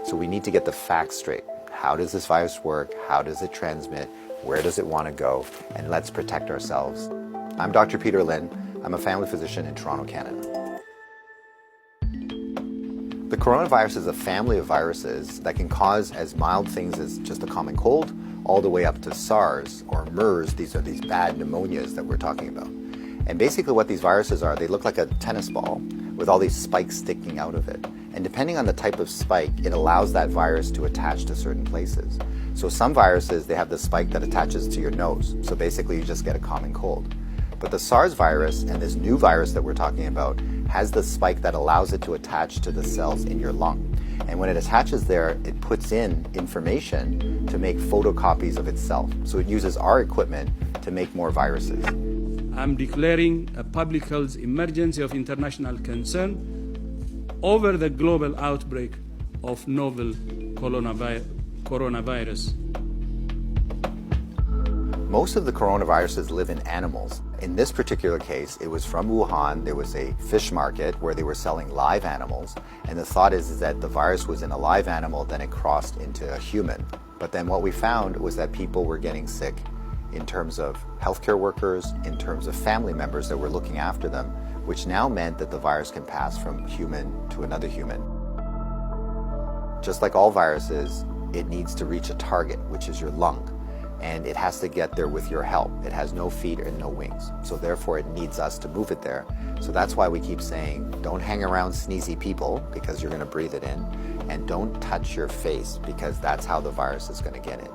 So we need to get the facts straight. How does this virus work? How does it transmit? Where does it want to go? And let's protect ourselves. I'm Dr. Peter Lin. I'm a family physician in Toronto, Canada. The coronavirus is a family of viruses that can cause as mild things as just a common cold, all the way up to SARS or MERS. These are these bad pneumonias that we're talking about. And basically what these viruses are, they look like a tennis ball with all these spikes sticking out of it. And depending on the type of spike, it allows that virus to attach to certain places. So some viruses, they have the spike that attaches to your nose. So basically you just get a common cold. But the SARS virus and this new virus that we're talking about has the spike that allows it to attach to the cells in your lung. And when it attaches there, it puts in information to make photocopies of itself. So it uses our equipment to make more viruses. I'm declaring a public health emergency of international concern over the global outbreak of novel coronavirus. Most of the coronaviruses live in animals. In this particular case, it was from Wuhan. There was a fish market where they were selling live animals. And the thought is that the virus was in a live animal, then it crossed into a human. But then what we found was that people were getting sick in terms of healthcare workers, in terms of family members that were looking after them, which now meant that the virus can pass from human to another human. Just like all viruses, it needs to reach a target, which is your lung. And it has to get there with your help. It has no feet and no wings. So therefore it needs us to move it there. So that's why we keep saying, don't hang around sneezy people because you're gonna breathe it in. And don't touch your face because that's how the virus is gonna get in.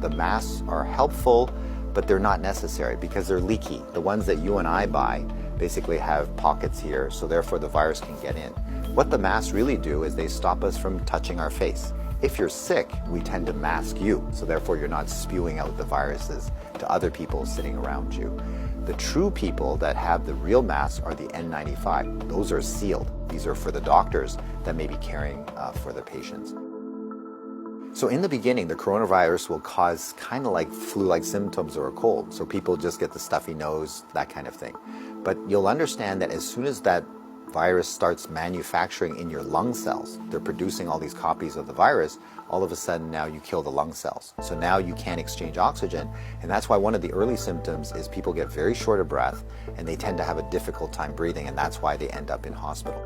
The masks are helpful, but they're not necessary because they're leaky. The ones that you and I buy basically have pockets here, so therefore the virus can get in. What the masks really do is they stop us from touching our face. If you're sick, we tend to mask you, so therefore you're not spewing out the viruses to other people sitting around you. The true people that have the real masks are the N95. Those are sealed. These are for the doctors that may be caring for their patients. So in the beginning, the coronavirus will cause kind of like flu-like symptoms or a cold. So people just get the stuffy nose, that kind of thing. But you'll understand that as soon as that virus starts manufacturing in your lung cells, they're producing all these copies of the virus, all of a sudden now you kill the lung cells. So now you can't exchange oxygen, and that's why one of the early symptoms is people get very short of breath and they tend to have a difficult time breathing, and that's why they end up in hospital.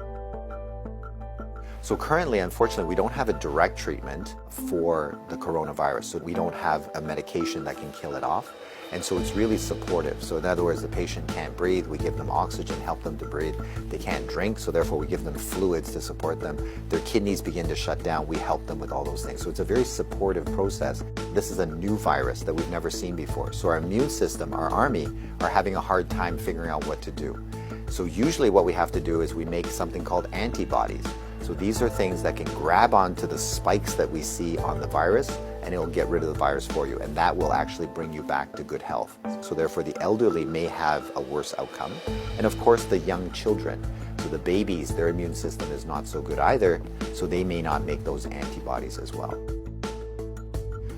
So currently, unfortunately, we don't have a direct treatment for the coronavirus. So we don't have a medication that can kill it off. And so it's really supportive. So in other words, the patient can't breathe, we give them oxygen, help them to breathe. They can't drink, so therefore we give them fluids to support them. Their kidneys begin to shut down, we help them with all those things. So it's a very supportive process. This is a new virus that we've never seen before. So our immune system, our army, are having a hard time figuring out what to do. So usually what we have to do is we make something called antibodies. So these are things that can grab onto the spikes that we see on the virus, and it will get rid of the virus for you, and that will actually bring you back to good health. So therefore the elderly may have a worse outcome, and of course the young children. So the babies, their immune system is not so good either, so they may not make those antibodies as well.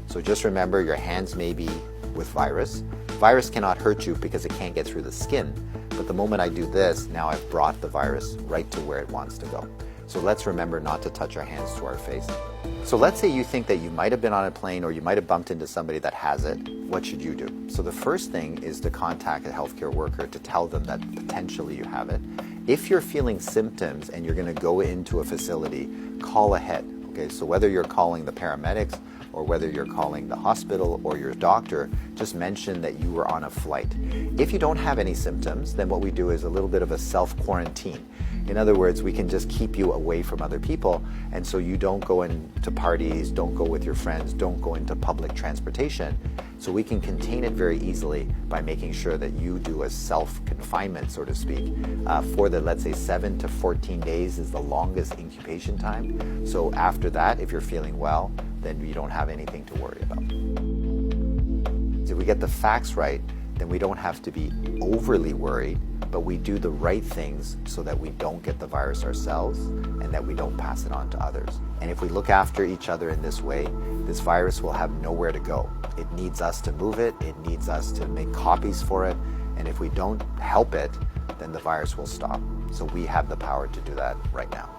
So just remember, your hands may be with virus. Virus cannot hurt you because it can't get through the skin, but the moment I do this, now I've brought the virus right to where it wants to go. So let's remember not to touch our hands to our face. So let's say you think that you might have been on a plane or you might have bumped into somebody that has it. What should you do? So the first thing is to contact a healthcare worker to tell them that potentially you have it. If you're feeling symptoms and you're going to go into a facility, call ahead. Okay, so whether you're calling the paramedics or whether you're calling the hospital or your doctor, just mention that you were on a flight. If you don't have any symptoms, then what we do is a little bit of a self-quarantine. In other words, we can just keep you away from other people, and so you don't go into parties, don't go with your friends, don't go into public transportation. So we can contain it very easily by making sure that you do a self-confinement, so to speak, for the, let's say, 7 to 14 days is the longest incubation time. So after that, if you're feeling well, then you don't have anything to worry about. If we get the facts right, then we don't have to be overly worried, but we do the right things so that we don't get the virus ourselves and that we don't pass it on to others. And if we look after each other in this way, this virus will have nowhere to go. It needs us to move it, it needs us to make copies for it, and if we don't help it, then the virus will stop. So we have the power to do that right now.